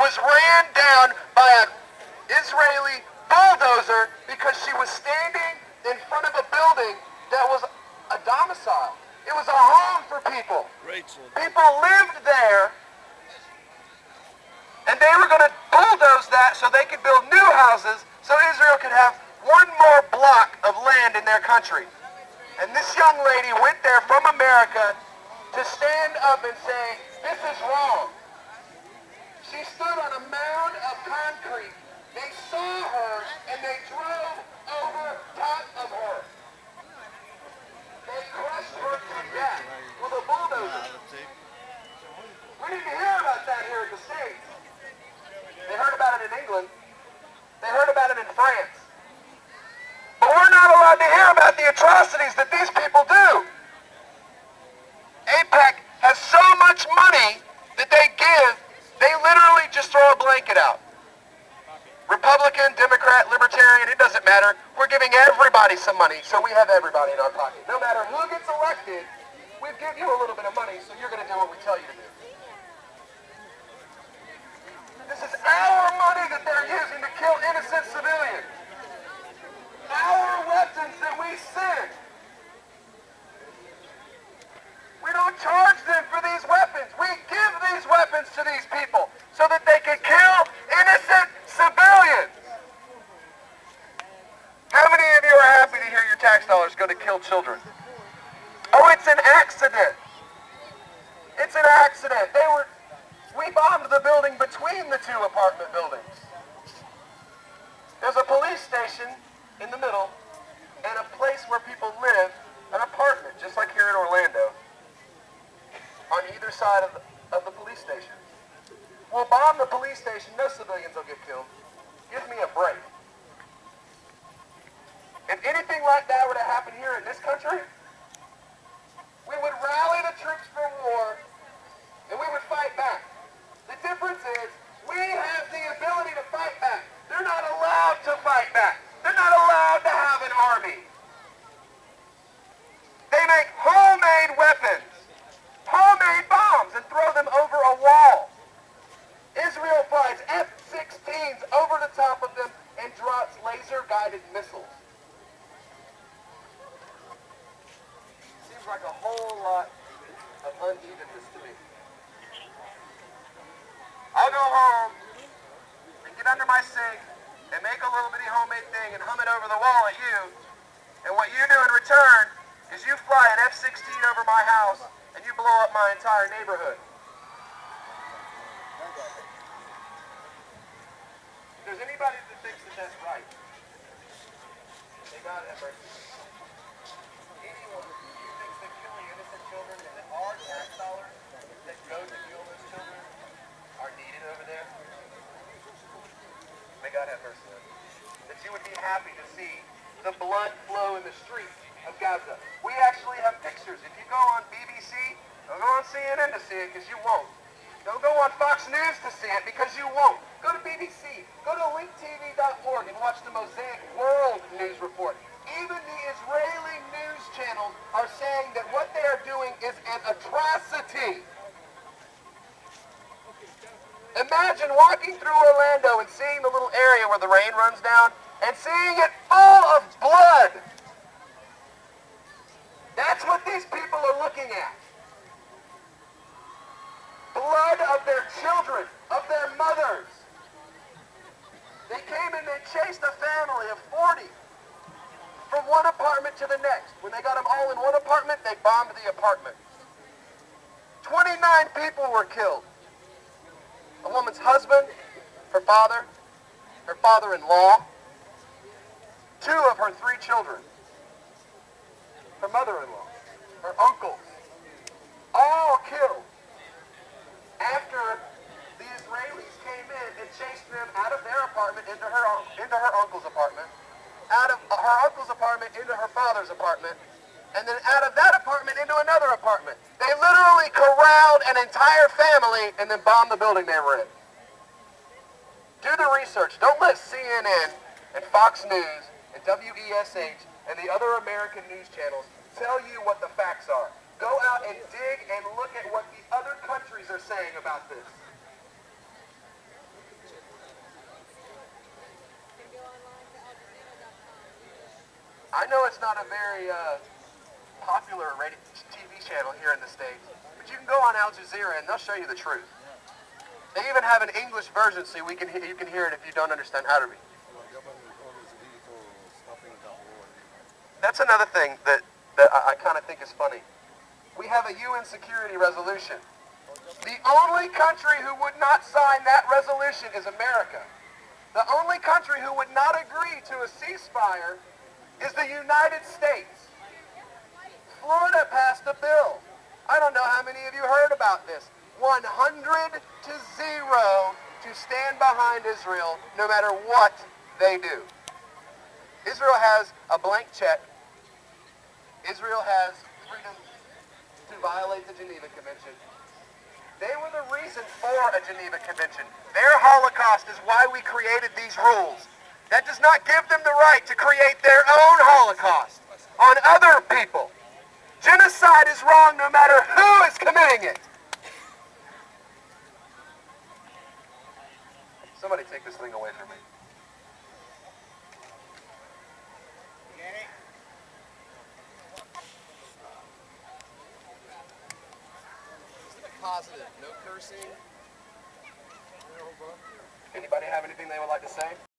was ran down by an Israeli bulldozer because she was standing in front of a building that was a domicile. It was a home for people. People lived there, and they were going to bulldoze that so they could build new houses so Israel could have one more block of land in their country. And this young lady went there from America to stand up and say, this is wrong. She stood on a mound of concrete. They saw her and they drove over top of her. They crushed her to death with a bulldozer. We didn't hear about that here in the States. They heard about it in England. They heard about it in France. But we're not allowed to hear about the atrocities that these people do. AIPAC has so much money that they give, they literally just throw a blanket out. Republican, Democrat, Libertarian, it doesn't matter. We're giving everybody some money, so we have everybody in our pocket. No matter who gets elected, we give you a little bit of money, so you're going to do what we tell you to do. This is our money that they're using to kill innocent civilians. Our weapons that we send. We don't charge them for these weapons. We give these weapons to these people so that they can kill innocent civilians. How many of you are happy to hear your tax dollars go to kill children? Oh, it's an accident. It's an accident. We bombed the building between the two apartment buildings. There's a police station in the middle and a place where people live, an apartment, just like here in Orlando, on either side of the police station. We'll bomb the police station, no civilians will get killed. Give me a break. If anything like that were to happen here in this country, we would rally the troops for war and we would fight back. The difference is we have the ability to fight back. They're not allowed to fight back. They're not allowed to have an army. They make homemade weapons, homemade bombs, and throw them over a wall. Israel flies F-16s over the top of them and drops laser-guided missiles. Seems like a whole lot of unevenness to me. I'll go home and get under my sink and make a little bitty homemade thing and hum it over the wall at you. And what you do in return is you fly an F-16 over my house and you blow up my entire neighborhood. If there's anybody that thinks that that's right, may God have mercy. Anyone who thinks that killing innocent children and that our tax dollars that go to kill those children are needed over there, may God have mercy. That you would be happy to see the blood flow in the streets of Gaza. We actually have pictures. If you go on BBC, don't go on CNN to see it because you won't. Don't go on Fox News to see it because you won't. Go to BBC. Go to linktv.org and watch the Mosaic World News Report. Even the Israeli news channels are saying that what they are doing is an atrocity. Imagine walking through Orlando and seeing the little area where the rain runs down and seeing it full of blood. That's what these people are looking at. Blood of their children, of their mothers. They came and they chased a family of 40 from one apartment to the next. When they got them all in one apartment, they bombed the apartment. 29 people were killed. A woman's husband, her father-in-law, 2 of her 3 children, her mother-in-law, her uncles, all killed after the Israelis came in and chased them out of their apartment into her uncle's apartment, out of her uncle's apartment into her father's apartment, and then out of that apartment into another apartment. They literally corralled an entire family and then bombed the building they were in. Do the research. Don't let CNN and Fox News and WESH and the other American news channels tell you what the facts are. Go out and dig and look at what the other countries are saying about this. I know it's not a very popular TV channel here in the States, but you can go on Al Jazeera and they'll show you the truth. They even have an English version so you can hear it if you don't understand Arabic. That's another thing that I kind of think is funny. We have a UN security resolution. The only country who would not sign that resolution is America. The only country who would not agree to a ceasefire is the United States. Florida passed a bill. I don't know how many of you heard about this. 100-0 to stand behind Israel no matter what they do. Israel has a blank check. Israel has freedom to violate the Geneva Convention. They were the reason for a Geneva Convention. Their Holocaust is why we created these rules. That does not give them the right to create their own Holocaust on other people. Genocide is wrong no matter who is committing it. Somebody take this thing away from me. Positive, no cursing. Anybody have anything they would like to say?